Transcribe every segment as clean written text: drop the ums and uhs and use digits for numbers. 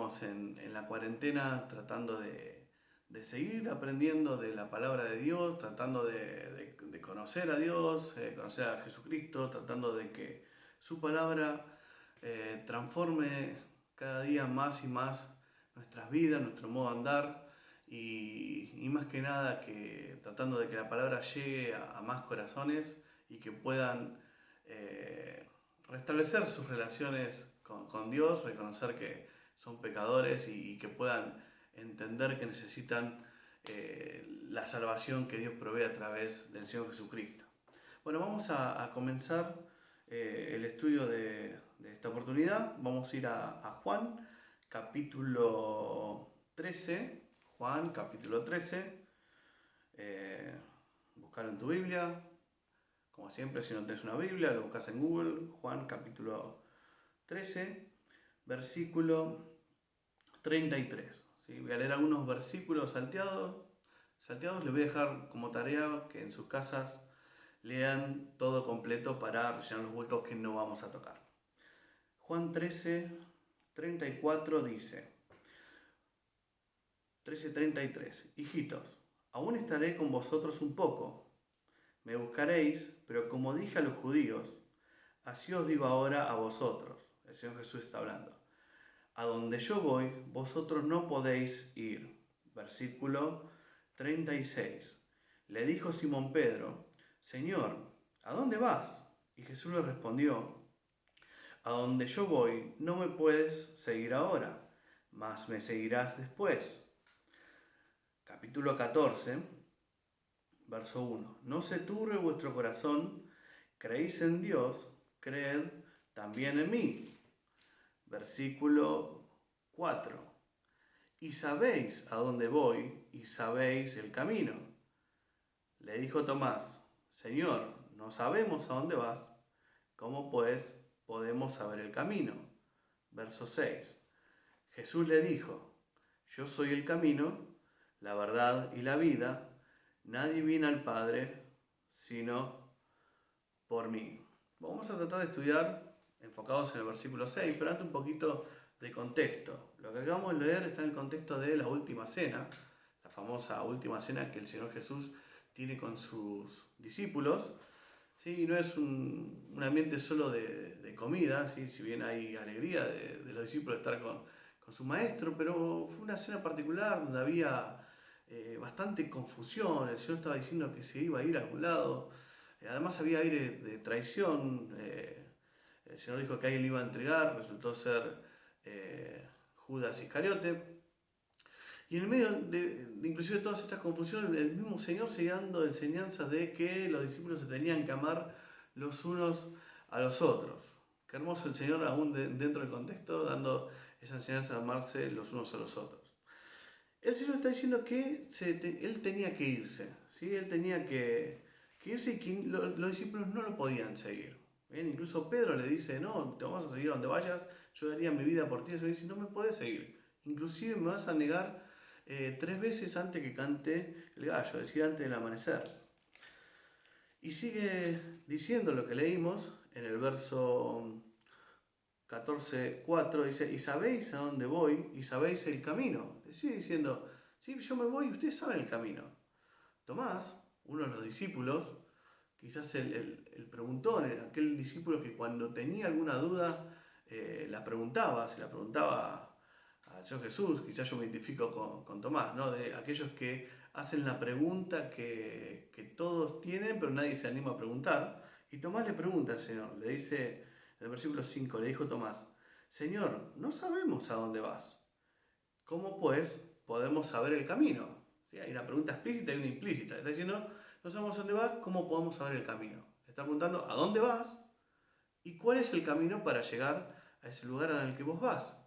estamos en la cuarentena tratando de seguir aprendiendo de la palabra de Dios, tratando de conocer a Dios, conocer a Jesucristo, tratando de que su palabra transforme cada día más y más nuestras vidas, nuestro modo de andar y más que nada que tratando de que la palabra llegue a más corazones y que puedan restablecer sus relaciones con Dios, reconocer que son pecadores y que puedan entender que necesitan la salvación que Dios provee a través del Señor Jesucristo. Bueno, vamos a comenzar el estudio de esta oportunidad. Vamos a ir a Juan, capítulo 13. Juan, capítulo 13. Buscarlo en tu Biblia. Como siempre, si no tienes una Biblia, lo buscas en Google. Juan, capítulo 13, versículo 33. ¿Sí? Voy a leer algunos versículos salteados. Les voy a dejar como tarea que en sus casas lean todo completo para rellenar los huecos que no vamos a tocar. Juan 13, 34 dice, 13:33, hijitos, aún estaré con vosotros un poco. Me buscaréis, pero como dije a los judíos, así os digo ahora a vosotros. El Señor Jesús está hablando. A donde yo voy, vosotros no podéis ir. Versículo 36. Le dijo Simón Pedro, Señor, ¿a dónde vas? Y Jesús le respondió, a donde yo voy no me puedes seguir ahora, mas me seguirás después. Capítulo 14, verso 1. No se turbe vuestro corazón, creéis en Dios, creed también en mí. Versículo 4. Y sabéis a dónde voy y sabéis el camino. Le dijo Tomás, Señor, no sabemos a dónde vas, ¿cómo pues podemos saber el camino? Verso 6. Jesús le dijo, yo soy el camino, la verdad y la vida, nadie viene al Padre sino por mí. Vamos a tratar de estudiar enfocados en el versículo 6, pero antes un poquito de contexto. Lo que acabamos de leer está en el contexto de la última cena, la famosa última cena que el Señor Jesús tiene con sus discípulos. ¿Sí? No es un ambiente solo de comida, ¿sí? Si bien hay alegría de los discípulos de estar con su maestro, pero fue una cena particular donde había bastante confusión. El Señor estaba diciendo que se iba a ir a algún lado. Además había aire de traición. El Señor dijo que alguien le iba a entregar, resultó ser Judas Iscariote. Y en el medio de inclusive todas estas confusiones, el mismo Señor sigue dando enseñanzas de que los discípulos se tenían que amar los unos a los otros. Qué hermoso el Señor aún dentro del contexto, dando esa enseñanza de amarse los unos a los otros. El Señor está diciendo que Él tenía que irse, ¿sí? Él tenía que irse y que los discípulos no lo podían seguir. ¿Bien? Incluso Pedro le dice, no, te vamos a seguir a donde vayas, yo daría mi vida por ti. El Señor dice, no me podés seguir, inclusive me vas a negar 3 veces antes que cante el gallo, es decir, antes del amanecer. Y sigue diciendo lo que leímos en el verso 14:4, dice, y sabéis a dónde voy y sabéis el camino. Sigue diciendo, sí, yo me voy y ustedes saben el camino. Tomás, uno de los discípulos, quizás el preguntón, era aquel discípulo que cuando tenía alguna duda la preguntaba, se la preguntaba al Señor Jesús. Quizás yo me identifico con Tomás, ¿no? De aquellos que hacen la pregunta que todos tienen, pero nadie se anima a preguntar. Y Tomás le pregunta al Señor, le dice en el versículo 5, le dijo Tomás, Señor, no sabemos a dónde vas. ¿Cómo pues podemos saber el camino? ¿Sí? Hay una pregunta explícita y una implícita. Está diciendo, no sabemos a dónde vas, ¿cómo podemos saber el camino? Está preguntando, ¿a dónde vas? ¿Y cuál es el camino para llegar a ese lugar al que vos vas?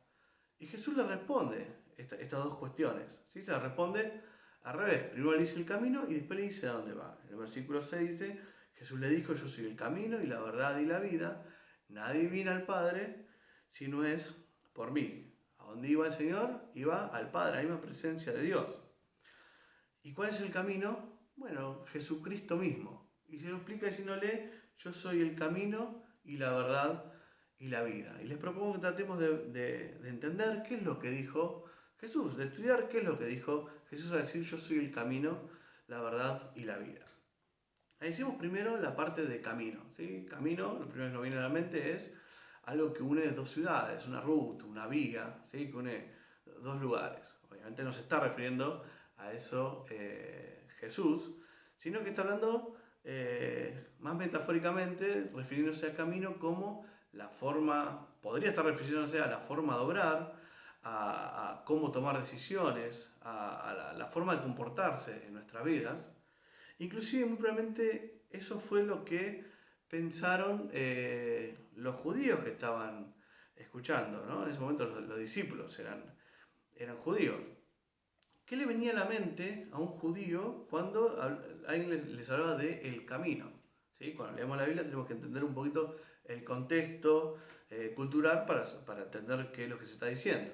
Y Jesús le responde estas dos cuestiones. ¿Sí? Se le responde al revés. Primero le dice el camino y después le dice a dónde va. En el versículo 6 dice, Jesús le dijo, yo soy el camino y la verdad y la vida. Nadie viene al Padre si no es por mí. ¿A dónde iba el Señor? Iba al Padre, a la misma presencia de Dios. ¿Y cuál es el camino? Bueno, Jesucristo mismo. Y se lo explica diciéndole, yo soy el camino y la verdad y la vida. Y les propongo que tratemos de entender qué es lo que dijo Jesús, de estudiar qué es lo que dijo Jesús al decir yo soy el camino, la verdad y la vida. Ahí hicimos primero la parte de camino. ¿Sí? Camino, lo primero que nos viene a la mente es algo que une dos ciudades, una ruta, una vía, ¿sí? Que une dos lugares. Obviamente no se está refiriendo a eso Jesús, sino que está hablando más metafóricamente, refiriéndose al camino como la forma, podría estar refiriéndose a la forma de obrar, a cómo tomar decisiones, a la forma de comportarse en nuestras vidas. Inclusive muy probablemente eso fue lo que pensaron los judíos que estaban escuchando, ¿no? En ese momento los discípulos eran judíos. ¿Qué le venía a la mente a un judío cuando alguien les hablaba de el camino? ¿Sí? Cuando leemos la Biblia tenemos que entender un poquito el contexto cultural para entender qué es lo que se está diciendo.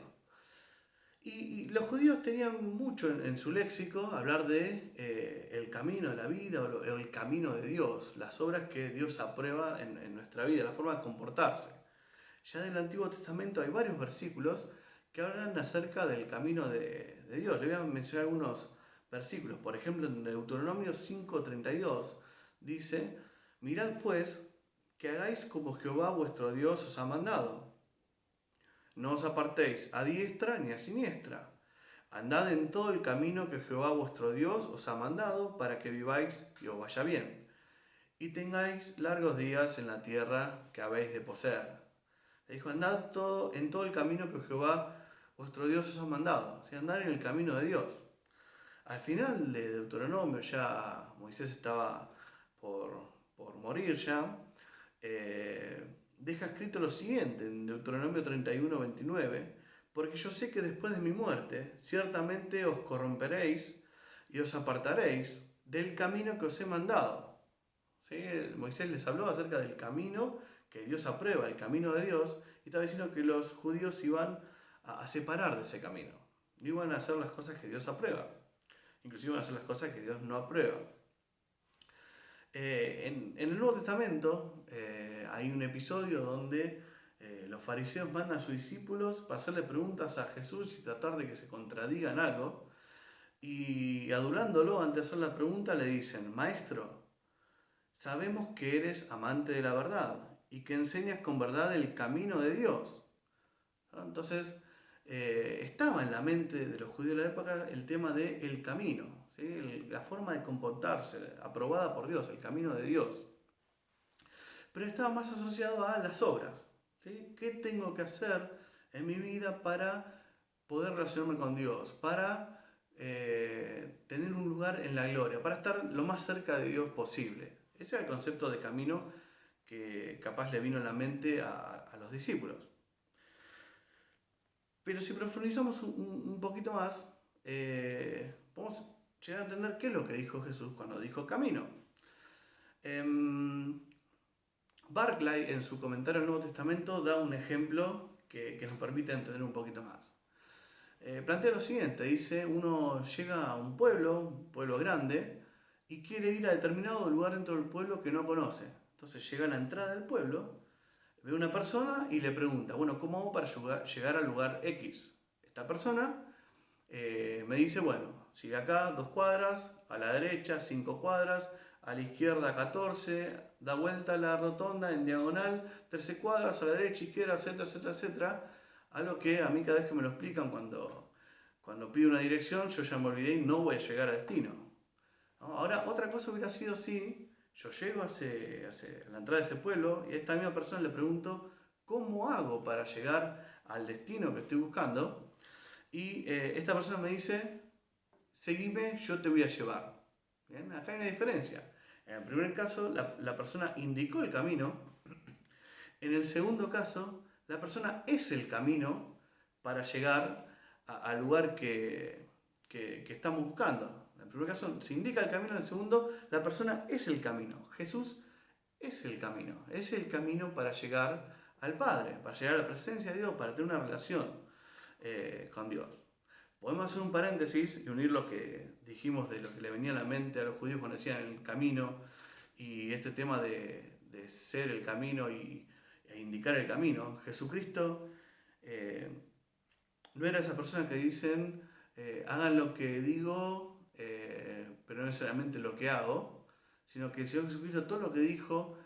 Y los judíos tenían mucho en su léxico hablar de el camino de la vida o el camino de Dios, las obras que Dios aprueba en nuestra vida, la forma de comportarse. Ya en el Antiguo Testamento hay varios versículos que hablan acerca del camino de Dios. Le voy a mencionar algunos versículos. Por ejemplo, en Deuteronomio 5:32 dice: mirad pues que hagáis como Jehová vuestro Dios os ha mandado. No os apartéis a diestra ni a siniestra. Andad en todo el camino que Jehová vuestro Dios os ha mandado para que viváis y os vaya bien, y tengáis largos días en la tierra que habéis de poseer. Le dijo, andad en todo el camino que Jehová vuestro Dios os ha mandado. O sea, andar en el camino de Dios. Al final de Deuteronomio ya Moisés estaba por morir ya. Deja escrito lo siguiente en Deuteronomio 31:29, porque yo sé que después de mi muerte ciertamente os corromperéis y os apartaréis del camino que os he mandado. ¿Sí? Moisés les habló acerca del camino que Dios aprueba, el camino de Dios, y estaba diciendo que los judíos iban a separar de ese camino, iban a hacer las cosas que Dios aprueba, inclusive iban a hacer las cosas que Dios no aprueba. En el Nuevo Testamento hay un episodio donde los fariseos mandan a sus discípulos para hacerle preguntas a Jesús y tratar de que se contradigan algo, y adulándolo antes de hacer la pregunta le dicen: Maestro, sabemos que eres amante de la verdad y que enseñas con verdad el camino de Dios. Entonces estaba en la mente de los judíos de la época el tema del camino, ¿sí? La forma de comportarse aprobada por Dios, el camino de Dios. Pero estaba más asociado a las obras, ¿sí? ¿Qué tengo que hacer en mi vida para poder relacionarme con Dios, para tener un lugar en la gloria, para estar lo más cerca de Dios posible? Ese era el concepto de camino que capaz le vino a la mente a los discípulos. Pero si profundizamos un poquito más, podemos llegar a entender qué es lo que dijo Jesús cuando dijo camino. Barclay, en su comentario al Nuevo Testamento, da un ejemplo que nos permite entender un poquito más. Plantea lo siguiente, dice, uno llega a un pueblo grande, y quiere ir a determinado lugar dentro del pueblo que no conoce. Entonces llega a la entrada del pueblo, ve a una persona y le pregunta, bueno, ¿cómo hago para llegar al lugar X? Esta persona me dice, bueno, sigue acá 2 cuadras, a la derecha 5 cuadras, a la izquierda 14, da vuelta a la rotonda en diagonal 13 cuadras, a la derecha, izquierda, etcétera, etcétera, etcétera. Algo que a mí cada vez que me lo explican cuando pido una dirección, yo ya me olvidé y no voy a llegar al destino. ¿No? Ahora, otra cosa hubiera sido así: yo llego a la entrada de ese pueblo y a esta misma persona le pregunto, ¿cómo hago para llegar al destino que estoy buscando? Y esta persona me dice, seguime, yo te voy a llevar. ¿Bien? Acá hay una diferencia. En el primer caso, la persona indicó el camino. En el segundo caso, la persona es el camino para llegar al lugar que estamos buscando. En el primer caso se indica el camino, en el segundo la persona es el camino. Jesús es el camino para llegar al Padre, para llegar a la presencia de Dios, para tener una relación con Dios. Podemos hacer un paréntesis y unir lo que dijimos de lo que le venía a la mente a los judíos cuando decían el camino, y este tema de ser el camino y e indicar el camino. Jesucristo no era esa persona que dicen, hagan lo que digo, pero no necesariamente lo que hago, sino que el Señor Jesucristo todo lo que dijo,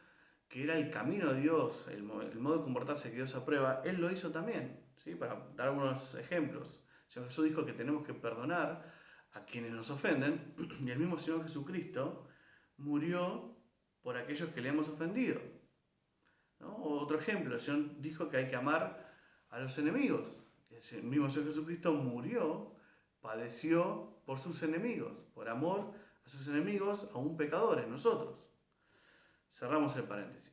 que era el camino de Dios, el modo de comportarse que Dios aprueba, Él lo hizo también. ¿Sí? Para dar algunos ejemplos. El Señor Jesús dijo que tenemos que perdonar a quienes nos ofenden, y el mismo Señor Jesucristo murió por aquellos que le hemos ofendido. ¿No? Otro ejemplo, el Señor dijo que hay que amar a los enemigos. El mismo Señor Jesucristo murió, padeció por sus enemigos, por amor a sus enemigos, aún pecadores, nosotros. Cerramos el paréntesis.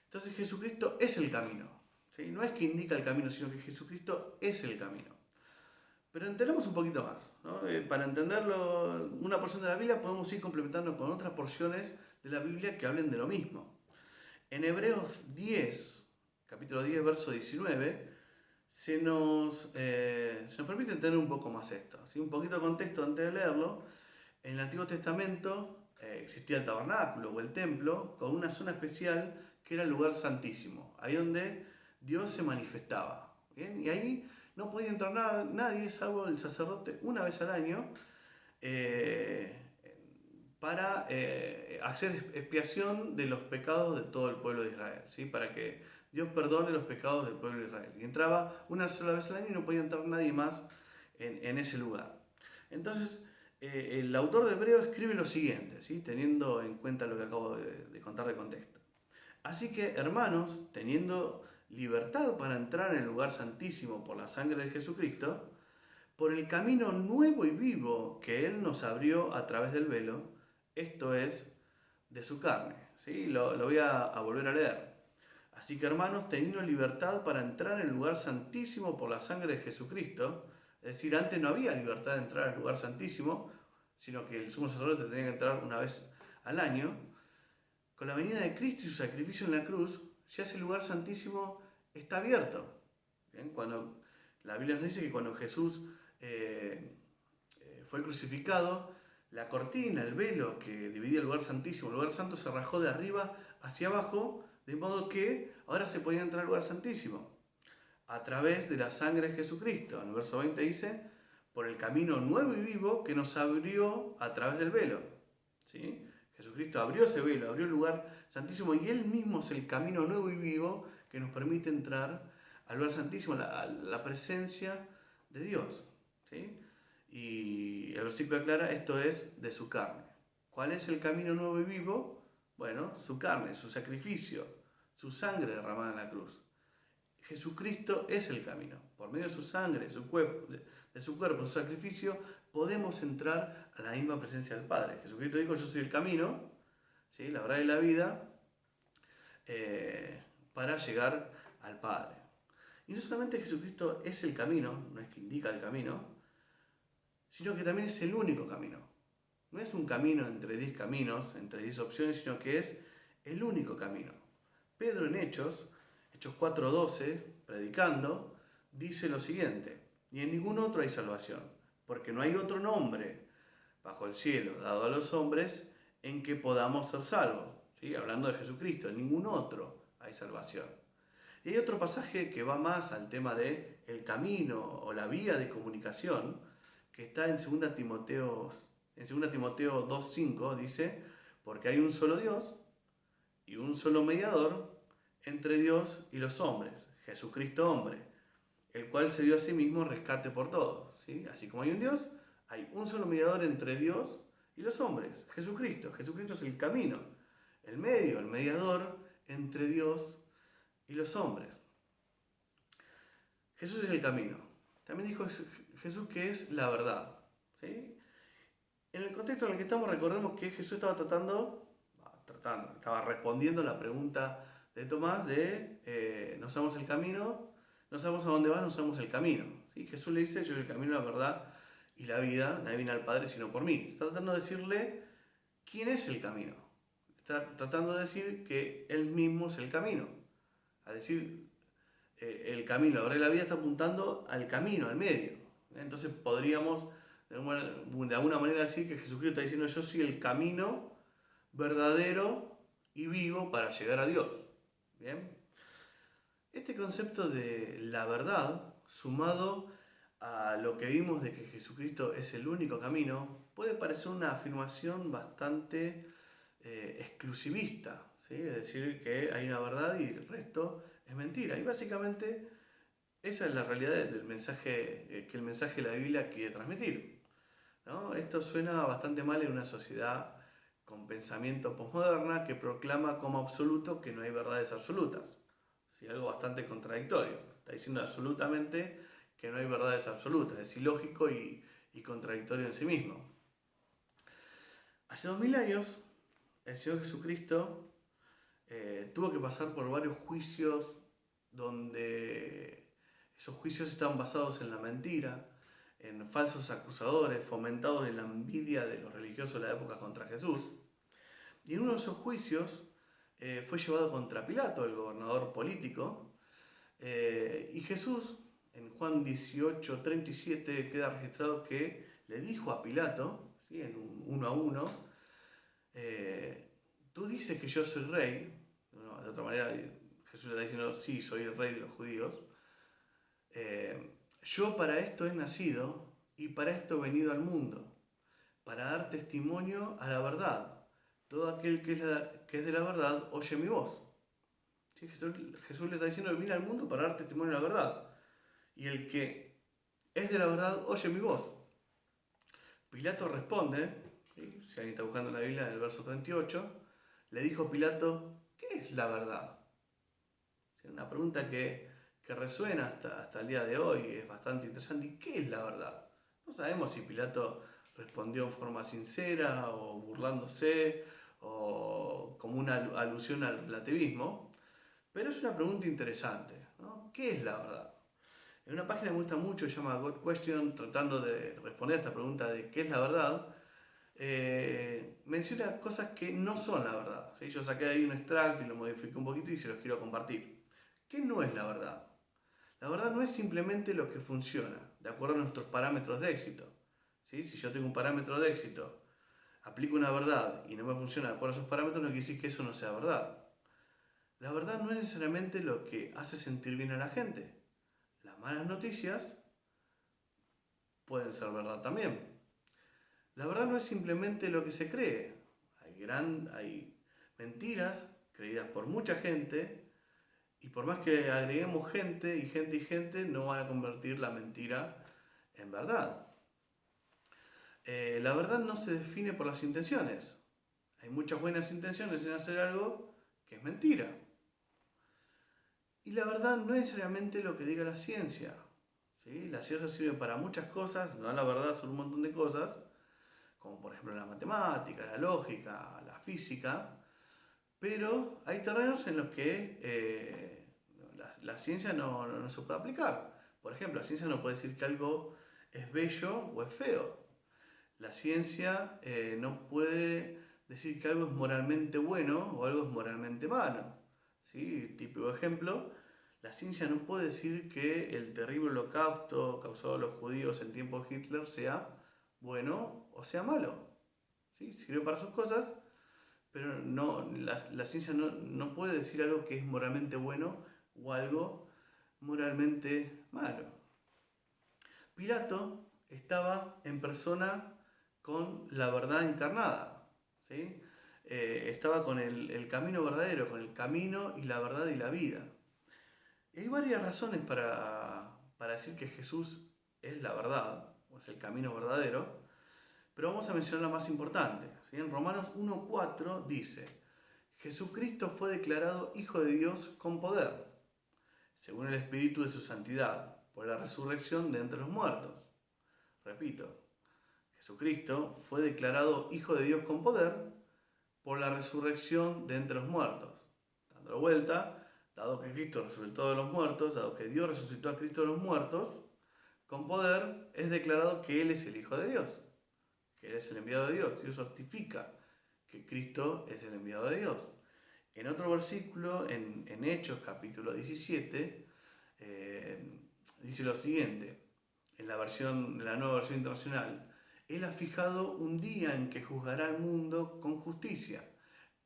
Entonces Jesucristo es el camino. ¿Sí? No es que indica el camino, sino que Jesucristo es el camino. Pero entendamos un poquito más. ¿No? Para entenderlo, una porción de la Biblia podemos ir complementando con otras porciones de la Biblia que hablen de lo mismo. En Hebreos 10, capítulo 10, verso 19, se nos permite entender un poco más esto. ¿Sí? Un poquito de contexto antes de leerlo. En el Antiguo Testamento existía el tabernáculo o el templo con una zona especial que era el lugar santísimo, ahí donde Dios se manifestaba. ¿Bien? Y ahí no podía entrar nadie, salvo el sacerdote, una vez al año, para hacer expiación de los pecados de todo el pueblo de Israel, ¿sí? Para que Dios perdone los pecados del pueblo de Israel. Y entraba una sola vez al año y no podía entrar nadie más en ese lugar. Entonces, el autor de Hebreo escribe lo siguiente, ¿sí? Teniendo en cuenta lo que acabo de contar de contexto. Así que, hermanos, teniendo libertad para entrar en el lugar santísimo por la sangre de Jesucristo, por el camino nuevo y vivo que Él nos abrió a través del velo, esto es, de su carne. ¿Sí? Lo voy a volver a leer. Así que, hermanos, teniendo libertad para entrar en el lugar santísimo por la sangre de Jesucristo, es decir, antes no había libertad de entrar al lugar santísimo, sino que el sumo sacerdote tenía que entrar una vez al año. Con la venida de Cristo y su sacrificio en la cruz, ya ese lugar santísimo está abierto. ¿Bien? Cuando la Biblia nos dice que cuando Jesús fue crucificado, la cortina, el velo que dividía el lugar santísimo, el lugar santo, se rajó de arriba hacia abajo, de modo que ahora se podía entrar al lugar santísimo a través de la sangre de Jesucristo. En el verso 20 dice, por el camino nuevo y vivo que nos abrió a través del velo. ¿Sí? Jesucristo abrió ese velo, abrió el lugar santísimo, y Él mismo es el camino nuevo y vivo que nos permite entrar al lugar santísimo, a la presencia de Dios. ¿Sí? Y el versículo aclara, esto es de su carne. ¿Cuál es el camino nuevo y vivo? Bueno, su carne, su sacrificio, su sangre derramada en la cruz. Jesucristo es el camino. Por medio de su sangre, de su cuerpo, su sacrificio, podemos entrar a la misma presencia del Padre. Jesucristo dijo, yo soy el camino, ¿sí? La verdad y la vida, para llegar al Padre. Y no solamente Jesucristo es el camino, no es que indica el camino, sino que también es el único camino. No es un camino entre 10 caminos, entre 10 opciones, sino que es el único camino. Pedro en Hechos 4:12, predicando, dice lo siguiente, y en ningún otro hay salvación, porque no hay otro nombre bajo el cielo dado a los hombres en que podamos ser salvos. ¿Sí? Hablando de Jesucristo, en ningún otro hay salvación. Y hay otro pasaje que va más al tema de el camino o la vía de comunicación, que está en 2 Timoteo 2:5, dice, porque hay un solo Dios y un solo mediador entre Dios y los hombres, Jesucristo hombre, el cual se dio a sí mismo rescate por todos. ¿Sí? Así como hay un Dios, hay un solo mediador entre Dios y los hombres, Jesucristo. Jesucristo es el camino, el medio, el mediador entre Dios y los hombres. Jesús es el camino. También dijo Jesús que es la verdad. ¿Sí? En el contexto en el que estamos, recordemos que Jesús estaba estaba respondiendo la pregunta de Tomás de no sabemos el camino, no sabemos a dónde vas, no sabemos el camino. ¿Sí? Jesús le dice, yo soy el camino, la verdad y la vida, nadie viene al Padre sino por mí. Está tratando de decirle quién es el camino. Está tratando de decir que Él mismo es el camino. Al decir el camino, la verdad y la vida, está apuntando al camino, al medio. Entonces podríamos de alguna manera decir que Jesucristo está diciendo, yo soy el camino verdadero y vivo para llegar a Dios. Bien. Este concepto de la verdad, sumado a lo que vimos de que Jesucristo es el único camino, puede parecer una afirmación bastante exclusivista, ¿sí? Es decir, que hay una verdad y el resto es mentira. Y básicamente esa es la realidad del mensaje que el mensaje de la Biblia quiere transmitir, ¿no? Esto suena bastante mal en una sociedad con pensamiento posmoderna que proclama como absoluto que no hay verdades absolutas. ¿Sí? Algo bastante contradictorio. Está diciendo absolutamente que no hay verdades absolutas. Es ilógico y contradictorio en sí mismo. Hace 2000 años, el Señor Jesucristo tuvo que pasar por varios juicios donde esos juicios estaban basados en la mentira, en falsos acusadores, fomentados en la envidia de los religiosos de la época contra Jesús. Y en uno de esos juicios fue llevado contra Pilato, el gobernador político, y Jesús, en Juan 18:37, queda registrado que le dijo a Pilato, ¿sí? En un 1-1, tú dices que yo soy rey. No, de otra manera, Jesús le está diciendo, sí, soy el rey de los judíos. Yo para esto he nacido y para esto he venido al mundo, para dar testimonio a la verdad. Todo aquel que es de la verdad oye mi voz. ¿Sí? Jesús le está diciendo que vine al mundo para dar testimonio a la verdad. Y el que es de la verdad oye mi voz. Pilato responde, ¿sí? Si alguien está buscando en la Biblia, en el verso 38, le dijo Pilato, ¿qué es la verdad? ¿Sí? Una pregunta que resuena hasta el día de hoy, es bastante interesante. ¿Y qué es la verdad? No sabemos si Pilato respondió en forma sincera o burlándose o como una alusión al relativismo, pero es una pregunta interesante, ¿no? ¿Qué es la verdad? En una página que me gusta mucho, se llama God Question, tratando de responder a esta pregunta de qué es la verdad, menciona cosas que no son la verdad, ¿sí? Yo saqué ahí un extracto y lo modifiqué un poquito y se los quiero compartir. ¿Qué no es la verdad? La verdad no es simplemente lo que funciona, de acuerdo a nuestros parámetros de éxito. ¿Sí? Si yo tengo un parámetro de éxito, aplico una verdad y no me funciona de acuerdo a esos parámetros, no quiere decir que eso no sea verdad. La verdad no es necesariamente lo que hace sentir bien a la gente. Las malas noticias pueden ser verdad también. La verdad no es simplemente lo que se cree. Hay mentiras creídas por mucha gente y por más que agreguemos gente y gente y gente, no van a convertir la mentira en verdad. La verdad no se define por las intenciones. Hay muchas buenas intenciones en hacer algo que es mentira. Y la verdad no es necesariamente lo que diga la ciencia. ¿Sí? La ciencia sirve para muchas cosas, no la verdad son un montón de cosas, como por ejemplo la matemática, la lógica, la física, pero hay terrenos en los que la ciencia no se puede aplicar. Por ejemplo, la ciencia no puede decir que algo es bello o es feo. La ciencia no puede decir que algo es moralmente bueno o algo es moralmente malo. ¿Sí? Típico ejemplo, la ciencia no puede decir que el terrible holocausto causado a los judíos en tiempos de Hitler sea bueno o sea malo. ¿Sí? Sirve para sus cosas, pero la ciencia no puede decir algo que es moralmente bueno o algo moralmente malo. Pilato estaba en persona con la verdad encarnada, ¿sí? Estaba con el camino verdadero, con el camino y la verdad y la vida. Y hay varias razones para decir que Jesús es la verdad, o es el camino verdadero, pero vamos a mencionar la más importante. ¿Sí? En Romanos 1:4 dice, Jesucristo fue declarado Hijo de Dios con poder, según el Espíritu de su santidad, por la resurrección de entre los muertos. Repito, Jesucristo fue declarado Hijo de Dios con poder por la resurrección de entre los muertos. Dando vuelta, dado que Cristo resucitó de los muertos, dado que Dios resucitó a Cristo de los muertos, con poder es declarado que Él es el Hijo de Dios, que Él es el enviado de Dios. Dios certifica que Cristo es el enviado de Dios. En otro versículo, en Hechos capítulo 17, dice lo siguiente, en la nueva versión internacional, Él ha fijado un día en que juzgará al mundo con justicia,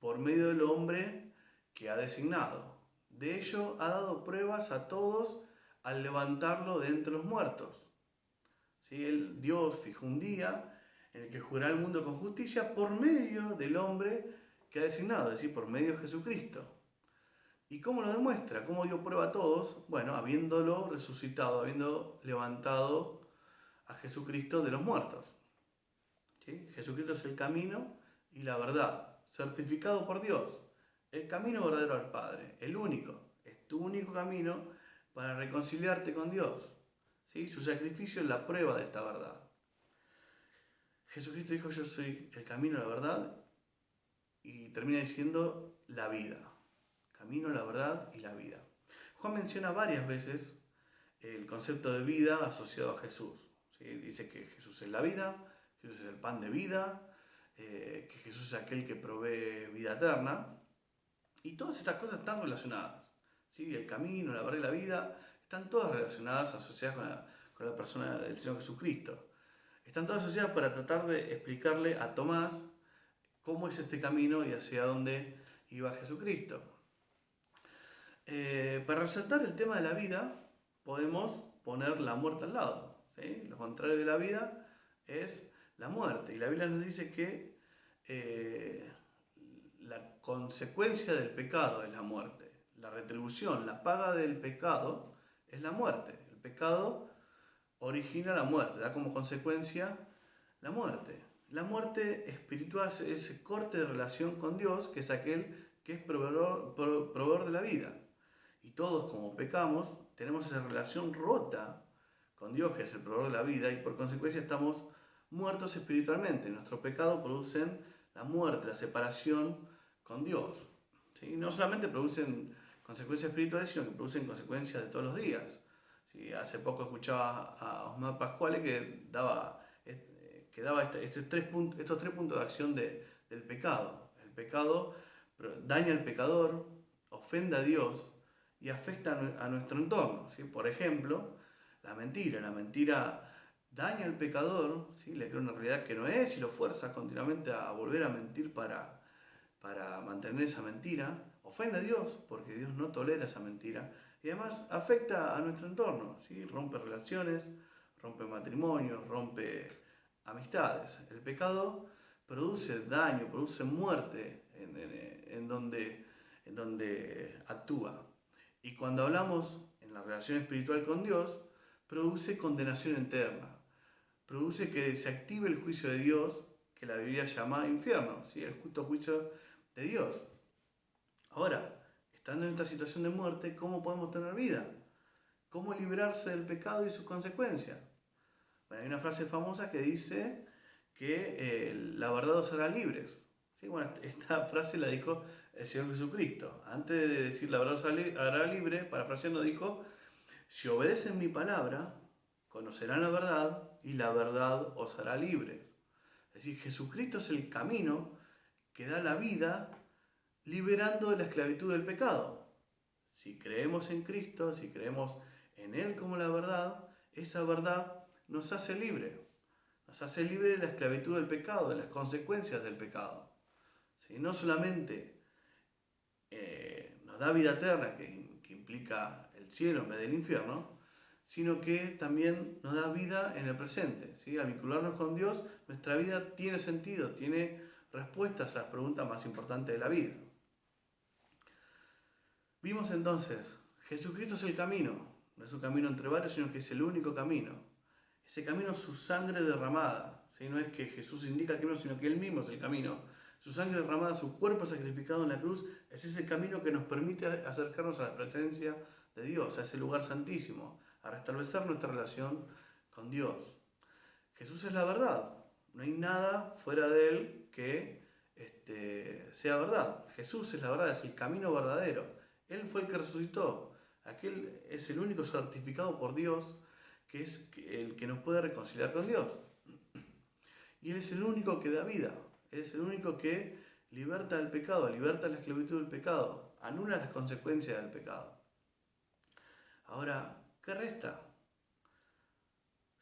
por medio del hombre que ha designado, De ello ha dado pruebas a todos al levantarlo de entre los muertos. ¿Sí? Dios fijó un día en el que juzgará al mundo con justicia por medio del hombre que ha designado, es decir, por medio de Jesucristo. ¿Y cómo lo demuestra? ¿Cómo dio prueba a todos? Bueno, habiéndolo resucitado, habiendo levantado a Jesucristo de los muertos. ¿Sí? Jesucristo es el camino y la verdad, certificado por Dios. El camino verdadero al Padre, el único, es tu único camino para reconciliarte con Dios. ¿Sí? Su sacrificio es la prueba de esta verdad. Jesucristo dijo: yo soy el camino, la verdad, y termina diciendo la vida. Camino, la verdad y la vida. Juan menciona varias veces el concepto de vida asociado a Jesús. ¿Sí? Dice que Jesús es la vida, Jesús es el pan de vida, que Jesús es aquel que provee vida eterna. Y todas estas cosas están relacionadas. ¿Sí? El camino, la verdad y la vida están todas relacionadas, asociadas con la persona del Señor Jesucristo. Están todas asociadas para tratar de explicarle a Tomás cómo es este camino y hacia dónde iba Jesucristo. Para resaltar el tema de la vida, podemos poner la muerte al lado. ¿Sí? Lo contrario de la vida es la muerte. Y la Biblia nos dice que la consecuencia del pecado es la muerte. La retribución, la paga del pecado es la muerte. El pecado origina la muerte, da como consecuencia la muerte. La muerte espiritual es ese corte de relación con Dios, que es aquel que es proveedor de la vida. Y todos, como pecamos, tenemos esa relación rota con Dios, que es el proveedor de la vida, y por consecuencia estamos muertos espiritualmente. Nuestros pecados producen la muerte, la separación con Dios. ¿Sí? No solamente producen consecuencias espirituales, sino que producen consecuencias de todos los días. ¿Sí? Hace poco escuchaba a Osmar Pascuale que daba estos tres puntos de acción del pecado. El pecado daña al pecador, ofende a Dios y afecta a nuestro entorno. ¿Sí? Por ejemplo, la mentira daña al pecador, ¿sí? Le crea una realidad que no es y lo fuerza continuamente a volver a mentir para mantener esa mentira. Ofende a Dios porque Dios no tolera esa mentira y además afecta a nuestro entorno, ¿sí? Rompe relaciones, rompe matrimonios, rompe amistades. El pecado produce daño, produce muerte en donde actúa. Y cuando hablamos en la relación espiritual con Dios, produce condenación eterna. Produce que se active el juicio de Dios, que la Biblia llama infierno, ¿sí? El justo juicio de Dios. Ahora, estando en esta situación de muerte, ¿cómo podemos tener vida? ¿Cómo librarse del pecado y sus consecuencias? Bueno, hay una frase famosa que dice que la verdad os hará libres. ¿Sí? Bueno, esta frase la dijo el Señor Jesucristo. Antes de decir la verdad os hará libre, parafraseando dijo: si obedecen mi palabra, conocerán la verdad y la verdad os hará libres. Es decir, Jesucristo es el camino que da la vida liberando de la esclavitud del pecado. Si creemos en Cristo, si creemos en Él como la verdad, esa verdad nos hace libre. Nos hace libre de la esclavitud del pecado, de las consecuencias del pecado. ¿Sí? No solamente nos da vida eterna, que implica el cielo en vez del infierno, sino que también nos da vida en el presente. ¿Sí? Al vincularnos con Dios, nuestra vida tiene sentido, tiene respuestas a las preguntas más importantes de la vida. Vimos entonces, Jesucristo es el camino, no es un camino entre varios, sino que es el único camino. Ese camino es su sangre derramada, ¿sí? No es que Jesús indica el camino, sino que Él mismo es el camino. Su sangre derramada, su cuerpo sacrificado en la cruz, es ese camino que nos permite acercarnos a la presencia de Dios, a ese lugar santísimo, a restablecer nuestra relación con Dios. Jesús es la verdad, no hay nada fuera de Él que sea verdad. Jesús es la verdad, es el camino verdadero. Él fue el que resucitó. Aquel es el único certificado por Dios que es el que nos puede reconciliar con Dios. Y Él es el único que da vida. Él es el único que liberta del pecado, liberta la esclavitud del pecado, anula las consecuencias del pecado. Ahora, ¿qué resta?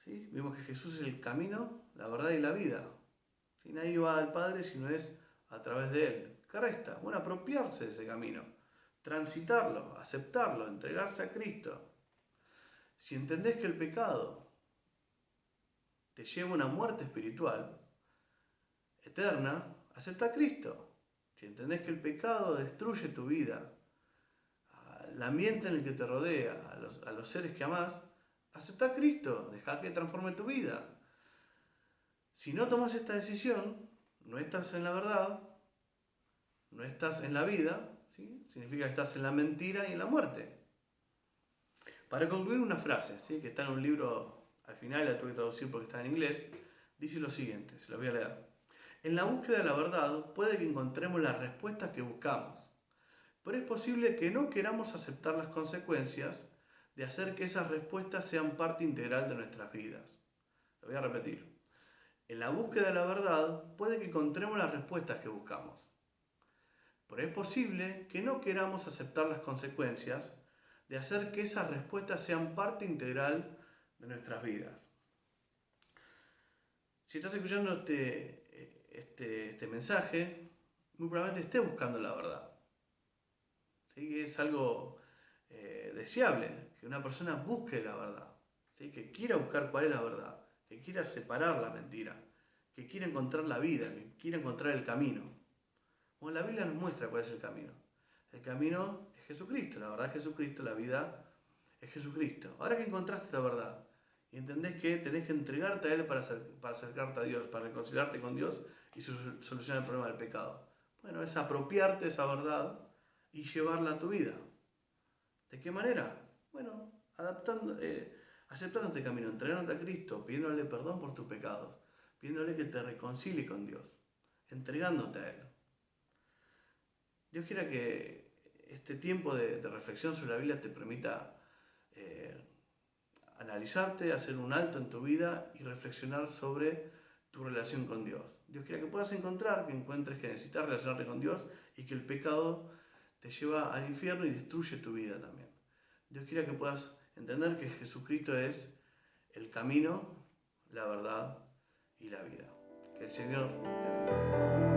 ¿Sí? Vimos que Jesús es el camino, la verdad y la vida. ¿Sí? Nadie va al Padre si no es a través de Él. ¿Qué resta? Bueno, apropiarse de ese camino. transitarlo, aceptarlo, entregarse a Cristo. Si entendés que el pecado te lleva a una muerte espiritual eterna, acepta a Cristo. Si entendés que el pecado destruye tu vida, el ambiente en el que te rodea, a los seres que amás, acepta a Cristo, deja que transforme tu vida. Si no tomas esta decisión, no estás en la verdad, no estás en la vida, ¿sí? Significa que estás en la mentira y en la muerte. Para concluir, una frase, ¿sí? Que está en un libro, al final la tuve que traducir porque está en inglés, dice lo siguiente, se lo voy a leer. En la búsqueda de la verdad puede que encontremos las respuestas que buscamos, pero es posible que no queramos aceptar las consecuencias de hacer que esas respuestas sean parte integral de nuestras vidas. Lo voy a repetir. En la búsqueda de la verdad puede que encontremos las respuestas que buscamos, pero es posible que no queramos aceptar las consecuencias de hacer que esas respuestas sean parte integral de nuestras vidas. Si estás escuchando este mensaje, muy probablemente estés buscando la verdad. ¿Sí? Es algo deseable que una persona busque la verdad, ¿sí? Que quiera buscar cuál es la verdad, que quiera separar la mentira, que quiera encontrar la vida, que quiera encontrar el camino. Bueno, la Biblia nos muestra cuál es el camino. El camino es Jesucristo, la verdad es Jesucristo, la vida es Jesucristo. Ahora que encontraste la verdad y entendés que tenés que entregarte a Él para acercarte a Dios, para reconciliarte con Dios y solucionar el problema del pecado. Bueno, es apropiarte de esa verdad y llevarla a tu vida. ¿De qué manera? Bueno, aceptando este camino, entregándote a Cristo, pidiéndole perdón por tus pecados, pidiéndole que te reconcilie con Dios, entregándote a Él. Dios quiera que este tiempo de reflexión sobre la Biblia te permita analizarte, hacer un alto en tu vida y reflexionar sobre tu relación con Dios. Dios quiera que puedas encontrar, que encuentres que necesitas relacionarte con Dios y que el pecado te lleva al infierno y destruye tu vida también. Dios quiera que puedas entender que Jesucristo es el camino, la verdad y la vida. Que el Señor te bendiga.